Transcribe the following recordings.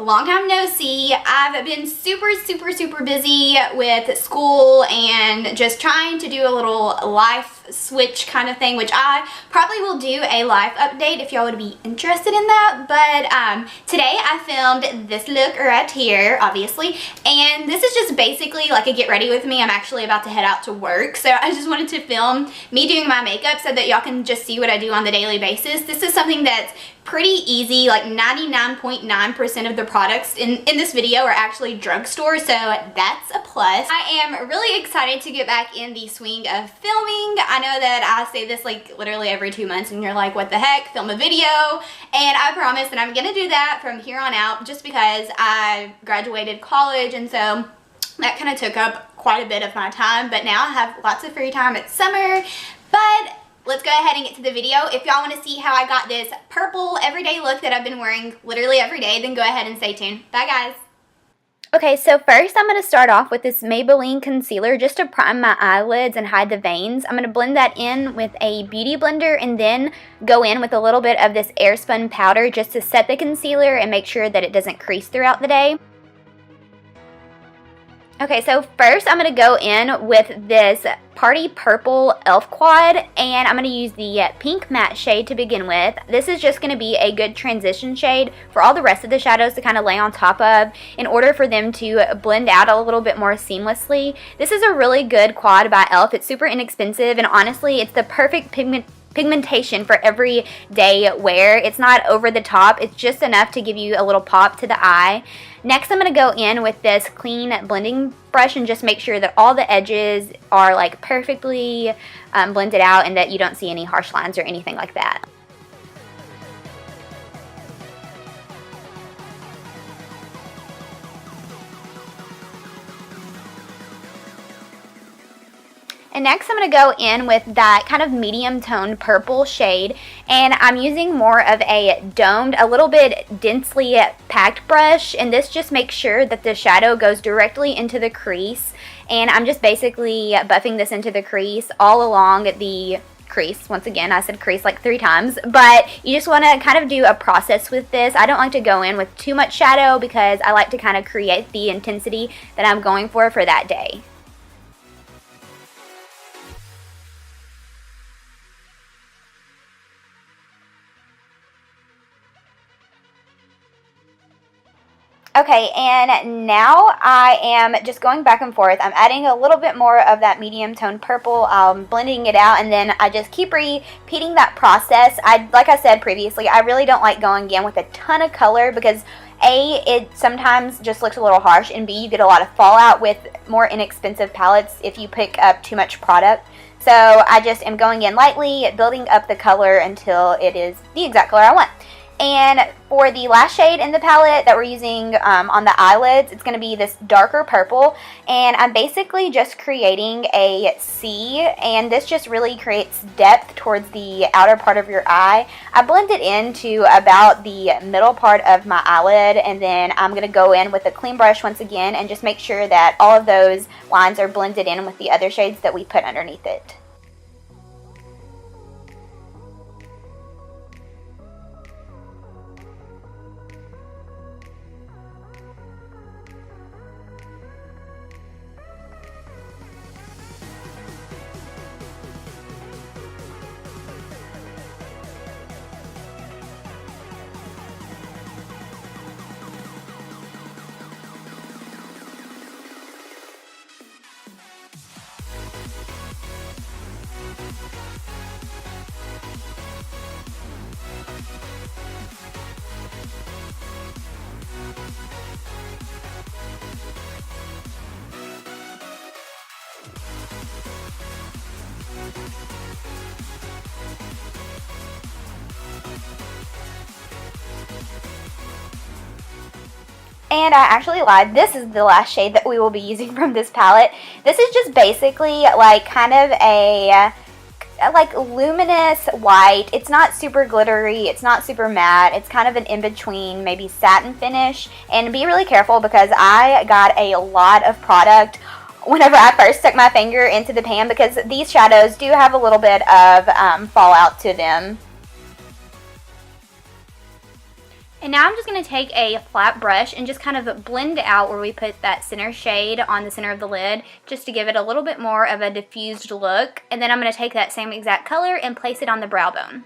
long time no see. I've been super busy with school and just trying to do a little life switch kind of thing, which I probably will do a life update if y'all would be interested in that. But today I filmed this look right here, obviously, and this is just basically like a get ready with me. I'm actually about to head out to work, so I just wanted to film me doing my makeup so that y'all can just see what I do on the daily basis. This is something that's pretty easy. Like 99.9% of the products in this video are actually drugstore, so that's a plus. I am really excited to get back in the swing of filming. I know that I say this like literally every 2 months and you're like, what the heck, film a video, and I promise that I'm gonna do that from here on out, just because I graduated college and so that kind of took up quite a bit of my time. But now I have lots of free time. It's summer. But let's go ahead and get to the video. If y'all want to see how I got this purple everyday look that I've been wearing literally every day, then go ahead and stay tuned. Bye guys. Okay, so first I'm going to start off with this Maybelline concealer just to prime my eyelids and hide the veins. I'm going to blend that in with a beauty blender and then go in with a little bit of this Airspun powder just to set the concealer and make sure that it doesn't crease throughout the day. Okay, so first I'm going to go in with this Party Purple E.L.F quad, and I'm going to use the pink matte shade to begin with. This is just going to be a good transition shade for all the rest of the shadows to kind of lay on top of in order for them to blend out a little bit more seamlessly. This is a really good quad by E.L.F. It's super inexpensive, and honestly, it's the perfect pigmentation for everyday wear. It's not over the top, it's just enough to give you a little pop to the eye. Next, I'm going to go in with this clean blending brush and just make sure that all the edges are like perfectly blended out and that you don't see any harsh lines or anything like that. And next I'm going to go in with that kind of medium toned purple shade, and I'm using more of a domed, a little bit densely packed brush, and this just makes sure that the shadow goes directly into the crease, and I'm just basically buffing this into the crease all along the crease. Once again, I said crease like 3 times, but you just want to kind of do a process with this. I don't like to go in with too much shadow because I like to kind of create the intensity that I'm going for that day. Okay, and now I am just going back and forth. I'm adding a little bit more of that medium tone purple, blending it out, and then I just keep repeating that process. Like I said previously, I really don't like going in with a ton of color because A, it sometimes just looks a little harsh, and B, you get a lot of fallout with more inexpensive palettes if you pick up too much product. So I just am going in lightly, building up the color until it is the exact color I want. And for the last shade in the palette that we're using on the eyelids, it's going to be this darker purple, and I'm basically just creating a C, and this just really creates depth towards the outer part of your eye. I blend it into about the middle part of my eyelid, and then I'm going to go in with a clean brush once again and just make sure that all of those lines are blended in with the other shades that we put underneath it. And I actually lied. This is the last shade that we will be using from this palette. This is just basically like kind of a like luminous white. It's not super glittery, it's not super matte, it's kind of an in-between, maybe satin finish. And be really careful because I got a lot of product whenever I first stuck my finger into the pan, because these shadows do have a little bit of fallout to them. And now I'm just going to take a flat brush and just kind of blend out where we put that center shade on the center of the lid, just to give it a little bit more of a diffused look. And then I'm going to take that same exact color and place it on the brow bone.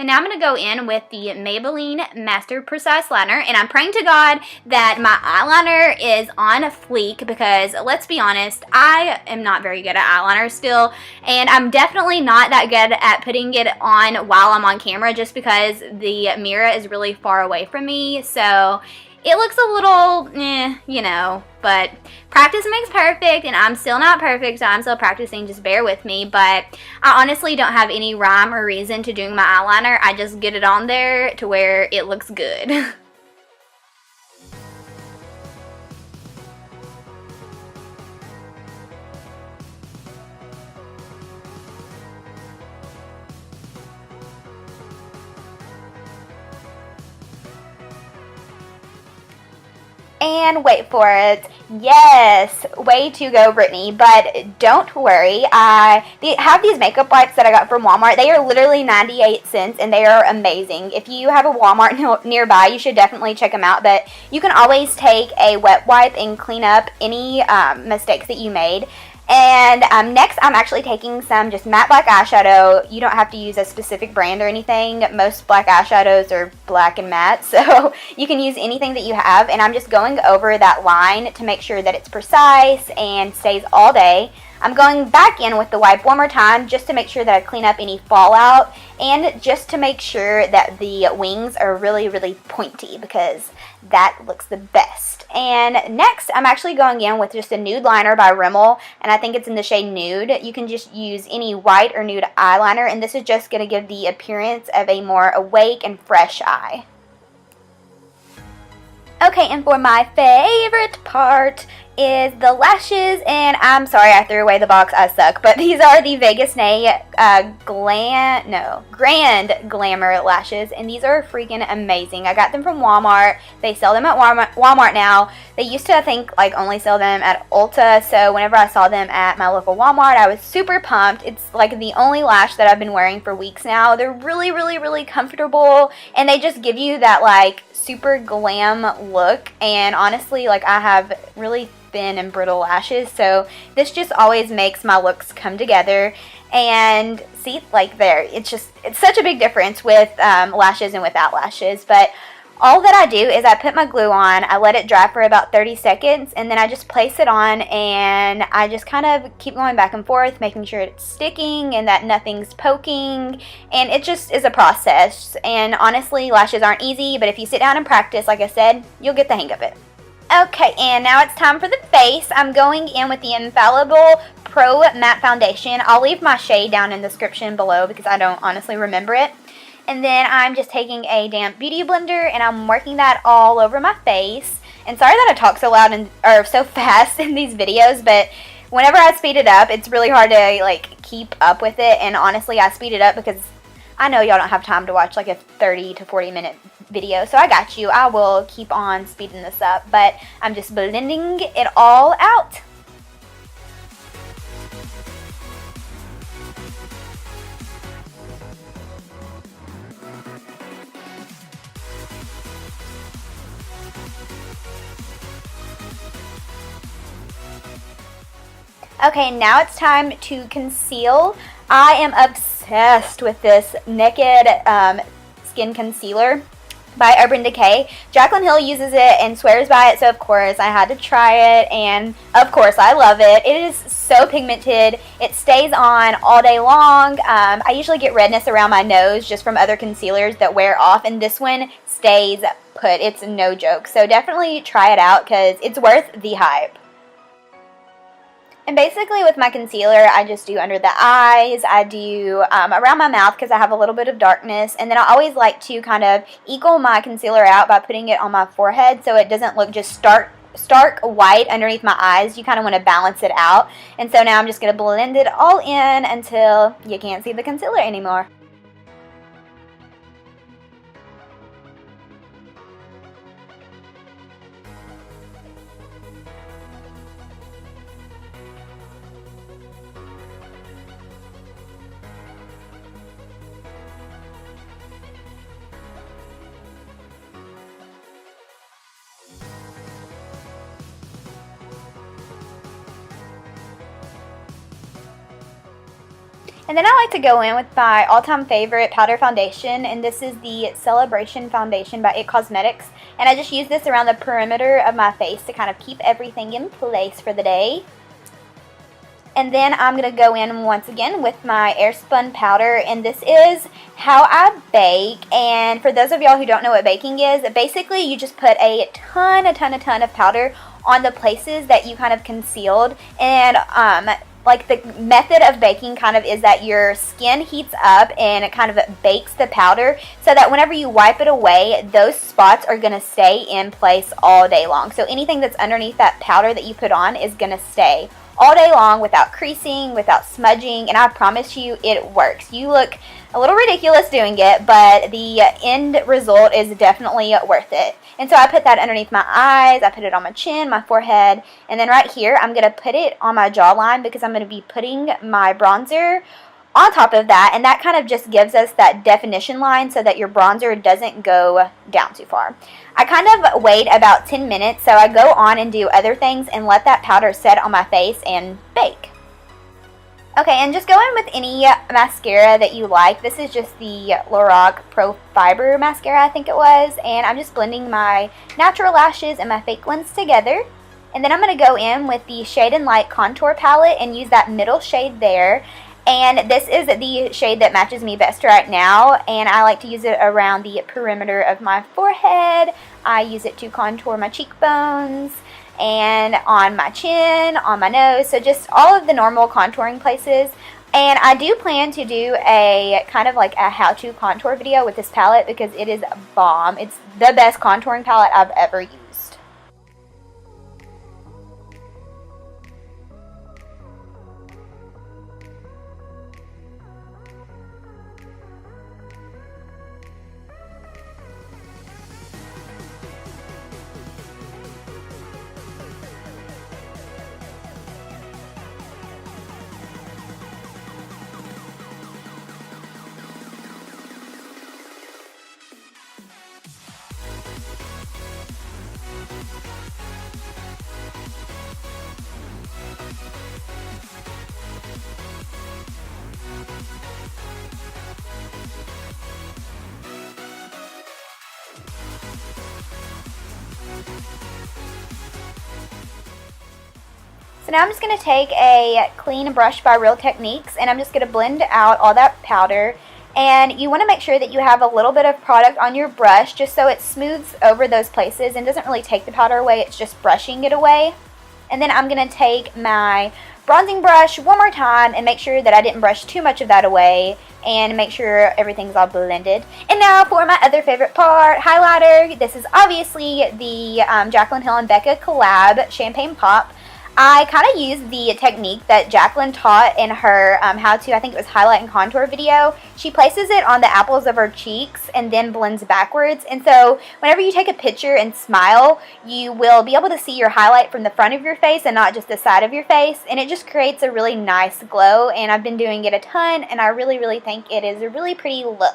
And now I'm going to go in with the Maybelline Master Precise Liner, and I'm praying to God that my eyeliner is on fleek, because let's be honest, I am not very good at eyeliner still, and I'm definitely not that good at putting it on while I'm on camera, just because the mirror is really far away from me, so it looks a little, you know, but practice makes perfect, and I'm still not perfect, so I'm still practicing, just bear with me. But I honestly don't have any rhyme or reason to doing my eyeliner. I just get it on there to where it looks good. And wait for it. Yes, way to go, Brittany. But don't worry, I have these makeup wipes that I got from Walmart. They are literally 98 cents, and they are amazing. If you have a Walmart nearby, you should definitely check them out. But you can always take a wet wipe and clean up any mistakes that you made. And next, I'm actually taking some just matte black eyeshadow. You don't have to use a specific brand or anything. Most black eyeshadows are black and matte, so you can use anything that you have. And I'm just going over that line to make sure that it's precise and stays all day. I'm going back in with the wipe one more time just to make sure that I clean up any fallout, and just to make sure that the wings are really, really pointy, because that looks the best. And next, I'm actually going in with just a nude liner by Rimmel, and I think it's in the shade Nude. You can just use any white or nude eyeliner, and this is just going to give the appearance of a more awake and fresh eye. Okay, and for my favorite part is the lashes, and I'm sorry I threw away the box, I suck, but these are the Vegas Nay Grand Glamour lashes, and these are freaking amazing. I got them from Walmart. They sell them at Walmart now. They used to, I think, like only sell them at Ulta, so whenever I saw them at my local Walmart, I was super pumped. It's like the only lash that I've been wearing for weeks now. They're really, really, really comfortable, and they just give you that like super glam look. And honestly, like, I have really thin and brittle lashes, so this just always makes my looks come together. And see, like there, it's such a big difference with lashes and without lashes. But all that I do is I put my glue on, I let it dry for about 30 seconds, and then I just place it on, and I just kind of keep going back and forth, making sure it's sticking and that nothing's poking, and it just is a process. And honestly, lashes aren't easy, but if you sit down and practice, like I said, you'll get the hang of it. Okay, and now it's time for the face. I'm going in with the Infallible Pro Matte Foundation. I'll leave my shade down in the description below because I don't honestly remember it. And then I'm just taking a damp beauty blender, and I'm working that all over my face. And sorry that I talk so loud or so fast in these videos, but whenever I speed it up, it's really hard to like keep up with it. And honestly, I speed it up because I know y'all don't have time to watch like a 30 to 40 minute video, so I got you. I will keep on speeding this up, but I'm just blending it all out. Okay, now it's time to conceal. I am obsessed with this Naked Skin Concealer by Urban Decay. Jaclyn Hill uses it and swears by it, so of course I had to try it, and of course I love it. It is so pigmented. It stays on all day long. I usually get redness around my nose just from other concealers that wear off, and this one stays put. It's no joke. So definitely try it out because it's worth the hype. And basically with my concealer, I just do under the eyes, I do around my mouth because I have a little bit of darkness, and then I always like to kind of equal my concealer out by putting it on my forehead so it doesn't look just stark white underneath my eyes. You kind of want to balance it out. And so now I'm just going to blend it all in until you can't see the concealer anymore. And then I like to go in with my all-time favorite powder foundation, and this is the Celebration Foundation by IT Cosmetics. And I just use this around the perimeter of my face to kind of keep everything in place for the day. And then I'm going to go in once again with my Airspun powder, and this is how I bake. And for those of y'all who don't know what baking is, basically you just put a ton of powder on the places that you kind of concealed. And like the method of baking kind of is that your skin heats up and it kind of bakes the powder so that whenever you wipe it away, those spots are going to stay in place all day long. So anything that's underneath that powder that you put on is going to stay all day long without creasing, without smudging, and I promise you it works. You look a little ridiculous doing it, but the end result is definitely worth it. And so I put that underneath my eyes, I put it on my chin, my forehead, and then right here I'm going to put it on my jawline because I'm going to be putting my bronzer on top of that, and that kind of just gives us that definition line so that your bronzer doesn't go down too far. I kind of wait about 10 minutes, so I go on and do other things and let that powder set on my face and bake. Okay, and just go in with any mascara that you like. This is just the Lorac Pro Fiber mascara, I think it was, and I'm just blending my natural lashes and my fake ones together. And then I'm going to go in with the Shade and Light contour palette and use that middle shade there. And this is the shade that matches me best right now, and I like to use it around the perimeter of my forehead. I use it to contour my cheekbones and on my chin, on my nose, so just all of the normal contouring places. And I do plan to do a kind of like a how-to contour video with this palette because it is bomb. It's the best contouring palette I've ever used. So now I'm just going to take a clean brush by Real Techniques and I'm just going to blend out all that powder. And you want to make sure that you have a little bit of product on your brush just so it smooths over those places and doesn't really take the powder away, it's just brushing it away. And then I'm going to take my bronzing brush one more time and make sure that I didn't brush too much of that away and make sure everything's all blended. And now for my other favorite part, highlighter. This is obviously the Jaclyn Hill and Becca collab Champagne Pop. I kind of used the technique that Jaclyn taught in her how to, I think it was highlight and contour video. She places it on the apples of her cheeks and then blends backwards. And so whenever you take a picture and smile, you will be able to see your highlight from the front of your face and not just the side of your face. And it just creates a really nice glow. And I've been doing it a ton and I really think it is a really pretty look.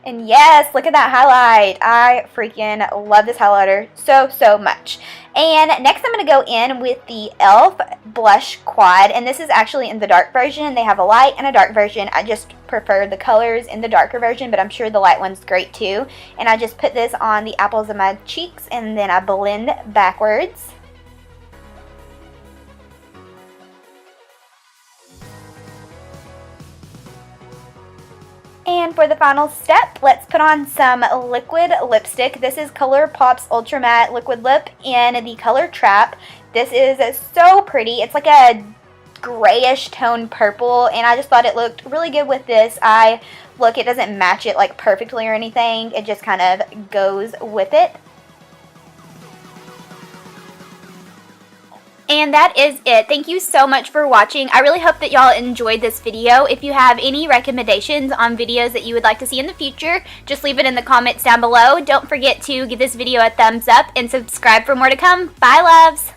And yes, look at that highlight. I freaking love this highlighter so much. And next I'm going to go in with the E.L.F. Blush Quad. And this is actually in the dark version. They have a light and a dark version. I just prefer the colors in the darker version, but I'm sure the light one's great too. And I just put this on the apples of my cheeks and then I blend backwards. And for the final step, let's put on some liquid lipstick. This is ColourPop's Ultra Matte Liquid Lip in the color Trap. This is so pretty. It's like a grayish tone purple, and I just thought it looked really good with this. Look, it doesn't match it like perfectly or anything. It just kind of goes with it. And that is it. Thank you so much for watching. I really hope that y'all enjoyed this video. If you have any recommendations on videos that you would like to see in the future, just leave it in the comments down below. Don't forget to give this video a thumbs up and subscribe for more to come. Bye, loves!